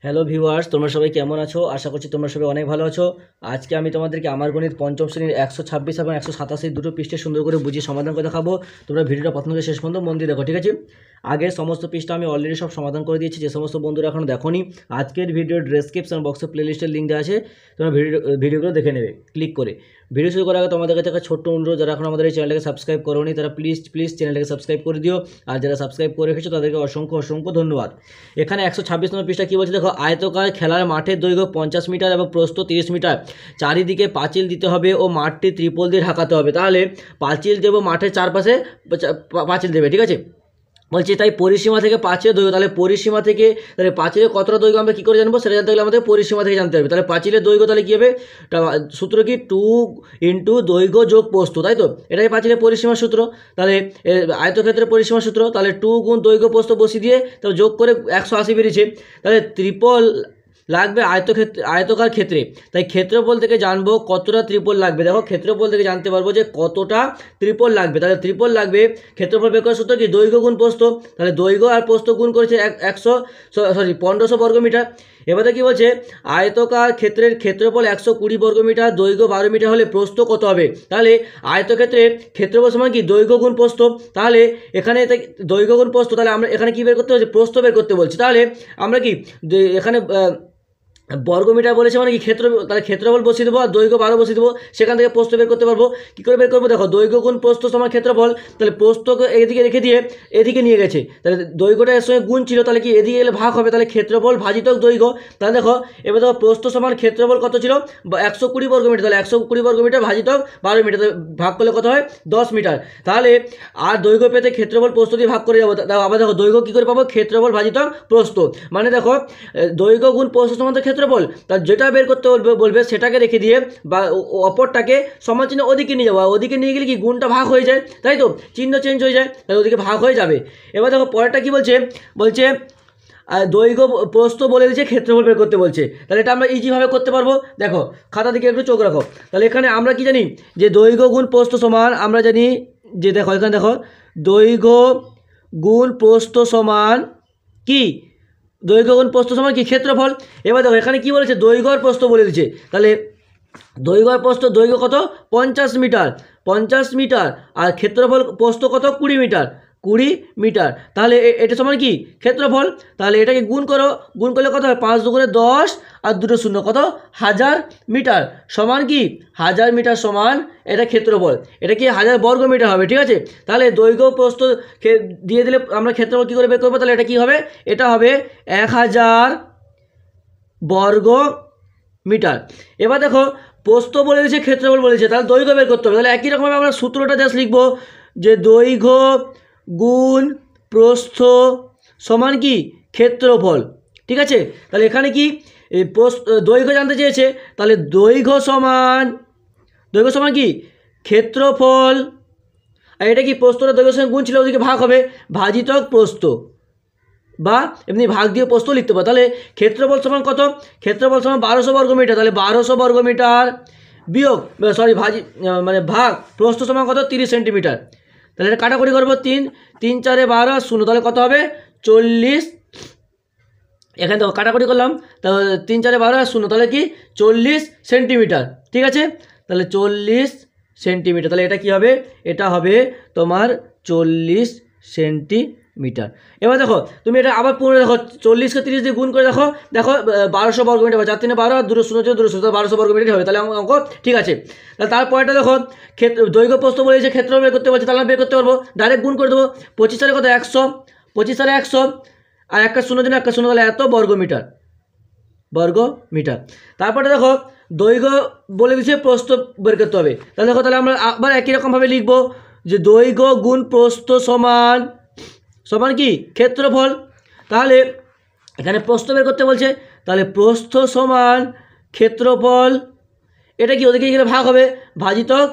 Hello viewers, তোমরা সবাই কেমন আছো? আশা করছি তোমরা সবাই অনেক ভালো আছো। আজকে আমি তোমাদেরকে আমার গণিত পঞ্চম শ্রেণীর 126 এবং 187 দুটো পৃষ্ঠে সুন্দর করে বুঝিয়ে সমাধান করে দেখাবো। তোমরা ভিডিওটা প্রথম থেকে শেষ পর্যন্ত মন দিয়ে দেখো, ঠিক আছে? আগে সমস্ত পৃষ্ঠা আমি অলরেডি সব সমাধান করে দিয়েছি। যে সমস্ত বন্ধুরা এখনও দেখোনি, আজকের ভিডিওর ডেসক্রিপশন বক্সে প্লেলিস্টের লিঙ্ক দেওয়া আছে, তোমরা ভিডিওগুলো দেখে নেবে ক্লিক করে। ভিডিও শুরু করার আগে তোমাদের কাছে একটা ছোট্ট অনুরোধ, যারা এখন আমাদের এই চ্যানেলটাকে সাবস্ক্রাইব করোনি তারা প্লিজ চ্যানেলটাকে সাবস্ক্রাইব করে দিও। আর যারা সাবস্ক্রাইব করে রেখেছো তাদেরকে অসংখ্য ধন্যবাদ। এখানে 126 নম্বর পৃষ্ঠা কী বলছে দেখো, আয়তকার খেলার মাঠের দৈর্ঘ্য 50 মিটার এবং প্রস্থ 30 মিটার, চারিদিকে পাঁচিল দিতে হবে ও মাঠটি ত্রিপল দিয়ে ঢাকাতে হবে। তাহলে পাঁচিল দেবো, মাঠের চারপাশে পাঁচিল দেবে, ঠিক আছে? বলছে তাই পরিসীমা থেকে পাঁচিলের দৈর্ঘ্য, তাহলে পরিসীমা থেকে তাহলে পাঁচিলের কতটা দৈর্ঘ্য আমরা কী করে জানবো? সেটা জানতে গেলে আমাদের পরিসীমা থেকে জানতে হবে। তাহলে পাঁচিলের দৈর্ঘ্য তাহলে কী হবে? সূত্র কি 2 × দৈর্ঘ্য যোগ প্রস্থ, তাই তো? এটাই পাঁচিলের পরিসীমার সূত্র। তাহলে আয়তক্ষেত্রের পরিসীমার সূত্র, তাহলে 2 × দৈর্ঘ্য প্রস্থ বসিয়ে দিয়ে তাহলে যোগ করে 180 বেরিয়েছে। তাহলে ত্রিপল লাগবে আয়তকার ক্ষেত্রে, তাই ক্ষেত্রফল থেকে জানবো কতটা ত্রিপল লাগবে। দেখো ক্ষেত্রফল থেকে জানতে পারবো যে কতটা ত্রিপল লাগবে। তাহলে ত্রিপল লাগবে, ক্ষেত্রফল বের করার সূত্র কি? দৈর্ঘ্য গুণ প্রস্থ। তাহলে দৈর্ঘ্য আর প্রস্থ গুণ করেছে 1500 বর্গমিটার। এবারে কি বলছে, আয়তকার ক্ষেত্রের ক্ষেত্রফল 120 বর্গমিটার, দৈর্ঘ্য 12 মিটার হলে প্রস্থ কত হবে? তাহলে আয়তক্ষেত্রের ক্ষেত্রফল সমান কি? দৈর্ঘ্য গুণ প্রস্থ। তাহলে এখানে দৈর্ঘ্য গুণ প্রস্থ, তাহলে আমরা এখানে কি বের করতে বলছি? প্রস্থ বের করতে বলছি। তাহলে আমরা কি এখানে বর্গমিটার বলেছে মানে কি ক্ষেত্র, তাহলে ক্ষেত্রফল বসিয়ে দেবো আর দৈর্ঘ্য 12 বসিয়ে দেবো, সেখান থেকে প্রস্থ বের করতে পারবো। কী করে বের করবো? দেখো দৈর্ঘ্য গুণ প্রস্থ সমান ক্ষেত্রফল, তাহলে প্রস্থকে এদিকে রেখে দিয়ে এদিকে নিয়ে গেছে, তাহলে দৈর্ঘ্যটা এর সঙ্গে গুণ ছিল, তাহলে কি এদিকে গেলে ভাগ হবে, তাহলে ক্ষেত্রফল ভাজিত দৈর্ঘ্য। তাহলে দেখো এবার দেখো প্রস্থ সমান ক্ষেত্রফল কত ছিল? 120 বর্গমিটার, তাহলে 120 বর্গমিটার ভাজিত 12 মিটার, ভাগ করলে কত হয়? 10 মিটার। তাহলে আর দৈর্ঘ্য পেতে ক্ষেত্রফল প্রস্থ দিয়ে ভাগ করে যাবো। আবার দেখো দৈর্ঘ্য কী করে পাবো? ক্ষেত্রফল ভাজিত প্রস্থ, মানে দেখো দৈর্ঘ্য গুণ প্রস্থ সমান ক্ষেত্রফল, তার যেটা বের করতে বলবে সেটাকে রেখে দিয়ে বা অপরটাকে সমান চিহ্ন ওদিকে নিয়ে যাবো। ওদিকে নিয়ে গেলে কি গুণটা ভাগ হয়ে যায়, তাই তো? চিহ্ন চেঞ্জ হয়ে যায়, তাহলে ওদিকে ভাগ হয়ে যাবে। এবার দেখো পরেরটা কি বলছে, দৈর্ঘ্য প্রস্থ বলে দিচ্ছে, ক্ষেত্রফল বের করতে বলছে। তাহলে এটা আমরা ইজিভাবে করতে পারবো। দেখো খাতা দিকে একটু চোখ রাখো। তাহলে এখানে আমরা কি জানি যে দৈর্ঘ্য গুণ প্রস্থ সমান, আমরা জানি যে দেখো এখানে দেখো দৈর্ঘ্য গুণ প্রস্থ সমান কি? দৈর্ঘ্য গুণ প্রস্থ সমান কি? ক্ষেত্রফল। এবার দেখো এখানে কি বলেছে? দৈর্ঘ্য আর প্রস্থ বলে দিচ্ছে। তাহলে দৈর্ঘ্য আর প্রস্থ, দৈর্ঘ্য কত? 50 মিটার, 50 মিটার, আর ক্ষেত্রফল প্রস্থ কত? 20 মিটার, 20 মিটার। তাহলে এটা সমান কি? ক্ষেত্রফল। তাহলে এটাকে গুণ করো, গুণ করলে কত হয়? 5 × 10 আর 2 শূন্য, কত? 1000 মিটার সমান কি? 1000 মিটার সমান এটা ক্ষেত্রফল। এটা কি 1000 বর্গ মিটার হবে, ঠিক আছে? তাহলে দৈর্ঘ্য প্রস্থ দিয়ে দিলে আমরা ক্ষেত্রফল কী করে বের করবো? তাহলে এটা কি হবে? এটা হবে 1000 বর্গ মিটার। এবার দেখো প্রস্থ বলে দিয়েছে, ক্ষেত্রফল বলেছে, তাহলে দৈর্ঘ্য বের করতে হবে। তাহলে একই রকমভাবে আমরা সূত্রটা জাস্ট লিখবো যে দৈর্ঘ্য গুণ প্রস্থ সমান কি? ক্ষেত্রফল, ঠিক আছে? তাহলে এখানে কি দৈর্ঘ্য জানতে চেয়েছে, তাহলে দৈর্ঘ্য সমান কি? ক্ষেত্রফল, আর এটা কি প্রস্থটা দৈর্ঘ্যের সঙ্গে গুণ ছিল, ওদিকে ভাগ হবে, ভাজিতক প্রস্থ, বা এমনি ভাগ দিয়ে প্রস্থ লিখতে পারো। তাহলে ক্ষেত্রফল সমান কত? ক্ষেত্রফল সমান 1200 বর্গমিটার, তাহলে 1200 বর্গমিটার বিয়োগ ভাগ প্রস্থ সমান কত? 30 সেন্টিমিটার। তাহলে এটা কাটাকুটি করবো, 3 3 4 12 শূন্য, তাহলে কত হবে? 40। এখানে দেখো কাটাকুটি করলাম, তাহলে 3 4 12 আর শূন্য, তাহলে কি? 40 সেন্টিমিটার, ঠিক আছে? তাহলে 40 সেন্টিমিটার, তাহলে এটা কি হবে? এটা হবে তোমার 40 সেন্টিমিটার। এবার দেখো তুমি এটা আবার পুরো দেখো, 40কে 30 দিয়ে গুণ করে দেখো, দেখো 1200 বর্গমিটার, 4 3 12 আর 2 শূন্য 2 শূন্য, 1200 বর্গমিটার হবে। তাহলে অঙ্ক ঠিক আছে। তাহলে তারপরটা দেখো দৈর্ঘ্য প্রস্থ বলেছে, ক্ষেত্র বের করতে বলছে, তাহলে বের করতে পারবো, ডাইরেক্ট গুণ করে দেবো। 25 সালে কত? 100, 25 সালে 100, আর একটা শূন্য জন্য একটা শূন্য, তাহলে এত বর্গমিটার, তারপরে দেখো দৈর্ঘ্য বলে দিচ্ছে, প্রস্থ বের করতে হবে। তাহলে দেখো, তাহলে আমরা আবার একই রকমভাবে লিখবো যে দৈর্ঘ্য গুণ প্রস্থ সমান কি? ক্ষেত্রফল। তাহলে এখানে প্রস্থ বের করতে বলছে, তাহলে প্রস্থ সমান ক্ষেত্রফল, এটা কি ওদিকে গেলে ভাগ হবে, ভাজিতক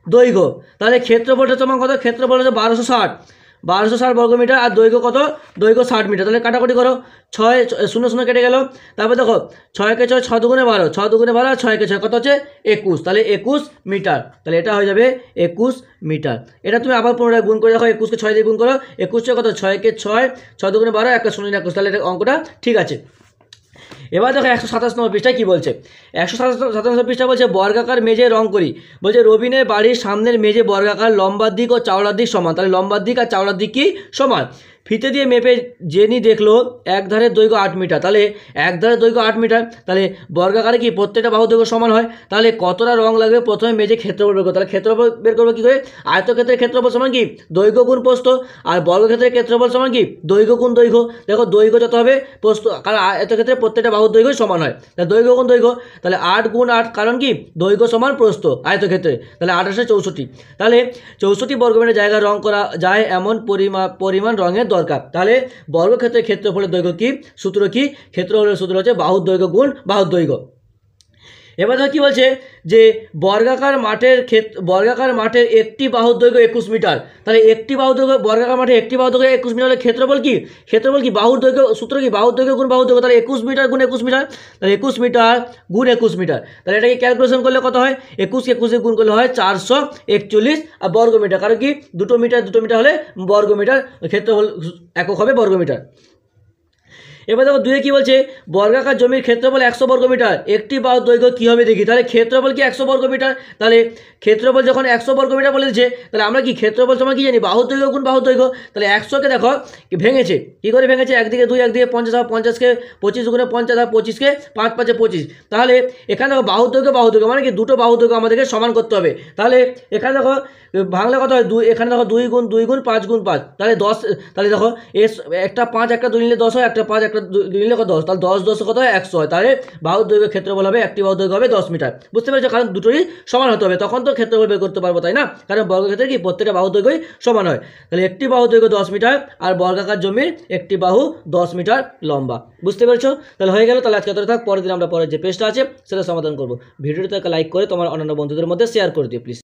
দৈর্ঘ্য। তাহলে ক্ষেত্রফলটা সমান কত? ক্ষেত্রফল হচ্ছে 1260 বর্গমিটার, আর দৈর্ঘ্য কত? দৈর্ঘ্য 60 মিটার। তাহলে কাটাকুটি করো, 6 শূন্য শূন্য কেটে গেল। তারপর দেখো 6 কে 6, 6 দুগুণে 12, 6 দুগুণে 12, 6 কে 6 কত হচ্ছে? 21, তাহলে 21 মিটার। তাহলে এটা হয়ে যাবে 21 মিটার। এটা তুমি আবার পুনরায় গুণ করে দেখো, 21কে 6 দিয়ে গুণ করো, 21 কত? 6 কে 6, 6 দুগুণে 12, একটা শূন্য 21, তাহলে এটা অঙ্কটা ঠিক আছে। এবার দেখো 127 নম্বর পৃষ্ঠায় কী বলছে। 127 পৃষ্ঠা বলছে বর্গাকার মেঝে রং করি। বলছে রবিনের বাড়ির সামনের মেঝে বর্গাকার, লম্বার দিক ও চওড়ার দিক সমান। তাহলে লম্বার দিক আর চওড়ার দিক কি সমান। ফিতে দিয়ে মেপে জেনি দেখলো এক ধারের দৈর্ঘ্য 8 মিটার। তাহলে এক ধারের দৈর্ঘ্য 8 মিটার, তাহলে বর্গাকারে কি প্রত্যেকটা বাহু দৈর্ঘ্য সমান হয়। তাহলে কতটা রং লাগবে, প্রথমে মেঝে ক্ষেত্রফল বের করো। তাহলে ক্ষেত্রফল বের করবো কী করে, আয়তক্ষেত্রের ক্ষেত্রফল সমান কি দৈর্ঘ্য গুণ প্রস্থ, আর বর্গক্ষেত্রের ক্ষেত্রফল সমান কি দৈর্ঘ্য গুণ দৈর্ঘ্য। দেখো দৈর্ঘ্য যত হবে প্রস্থ, কারণ আয়তক্ষেত্রে প্রত্যেকটা বাহুর দৈর্ঘ্য সমান হয়, তাহলে দৈর্ঘ্য গুণ দৈর্ঘ্য। তাহলে 8 গুণ 8, কারণ কি দৈর্ঘ্য সমান প্রস্থ আয়তক্ষেত্রে, তাহলে 8 × 64। তাহলে 64 বর্গমিটার জায়গা রং করা যায় এমন পরিমাণ রঙের দরকার। তাহলে বর্গক্ষেত্রের ক্ষেত্রফলের দৈর্ঘ্য কি, সূত্র কি, ক্ষেত্রফলের সূত্র হচ্ছে বাহুর দৈর্ঘ্য গুণ বাহুর দৈর্ঘ্য। এবার দেখো কী বলছে যে বর্গাকার মাঠের একটি বাহুর দৈর্ঘ্য 21 মিটার। তাহলে একটি বাহুর দৈর্ঘ্য, বর্গাকার মাঠে একটি বাহুর দৈর্ঘ্য 21 মিটার হলে ক্ষেত্রফল কি বাহুর দৈর্ঘ্য, সূত্র কি বাহুর দৈর্ঘ্য গুণ বাহুর দৈর্ঘ্য। তাহলে 21 মিটার গুণ 21 মিটার, তাহলে 21 মিটার গুণ 21 মিটার। তাহলে এটাকে ক্যালকুলেশন করলে কত হয়, 21 গুণ করলে হয় 441 আর বর্গমিটার, কারণ কি দুটো মিটার হলে বর্গমিটার, ক্ষেত্রফল একক হবে বর্গমিটার। এবার দেখো 2 কী বলছে, বর্গাকার জমির ক্ষেত্রফল 100 বর্গমিটার, একটি বাহুর দৈর্ঘ্য কী হবে দেখি। তাহলে ক্ষেত্রফল কি 100 বর্গমিটার। তাহলে ক্ষেত্রফল যখন 100 বর্গমিটার বলে দিচ্ছে, তাহলে আমরা কি ক্ষেত্রফল সময় কী জানি, বাহুর দৈর্ঘ্য গুণ বাহুর দৈর্ঘ্য। তাহলে 100কে দেখো ভেঙেছে, কী করে ভেঙেছে, একদিকে 2, একদিকে 50, আর 50কে 25 গুণে 50, আর 25কে 5 × 5 = 25। তাহলে এখানে দেখো বাহুর দৈর্ঘ্য মানে কি দুটো বাহুর দৈর্ঘ্য আমাদেরকে সমান করতে হবে। তাহলে এখানে দেখো বাংলা কত হয়, 2, এখানে দেখো 2 গুণ 2 গুণ 5 গুণ 5, তাহলে 10। তাহলে দেখো একটা 5 একটা 2 নিলে 10 হয়, একটা 5 একটা 2 নিলে কত 10, তাহলে 10 10 কত হয় 100 হয়। তাহলে বাহুর দৈর্ঘ্য ক্ষেত্রফল হবে, একটি বাহুর দৈর্ঘ্য হবে 10 মিটার। বুঝতে পেরেছো, কারণ দুটোই সমান হতে হবে, তখন তো ক্ষেত্রফল বের করতে পারবো, তাই না, কারণ বর্গক্ষেত্রে কি প্রত্যেকটা বাহুর দৈর্ঘ্যই সমান হয়। তাহলে একটি বাহুর দৈর্ঘ্য 10 মিটার আর বর্গাকার জমির একটি বাহু 10 মিটার লম্বা। বুঝতে পেরেছো, তাহলে হয়ে গেল। তাহলে আজকে এতটা থাক, পরের দিন আমরা পরের যে পেজটা আছে সেটা সমাধান করবো। ভিডিওটাকে লাইক করে তোমার অন্যান্য বন্ধুদের মধ্যে শেয়ার করে দিও প্লিজ।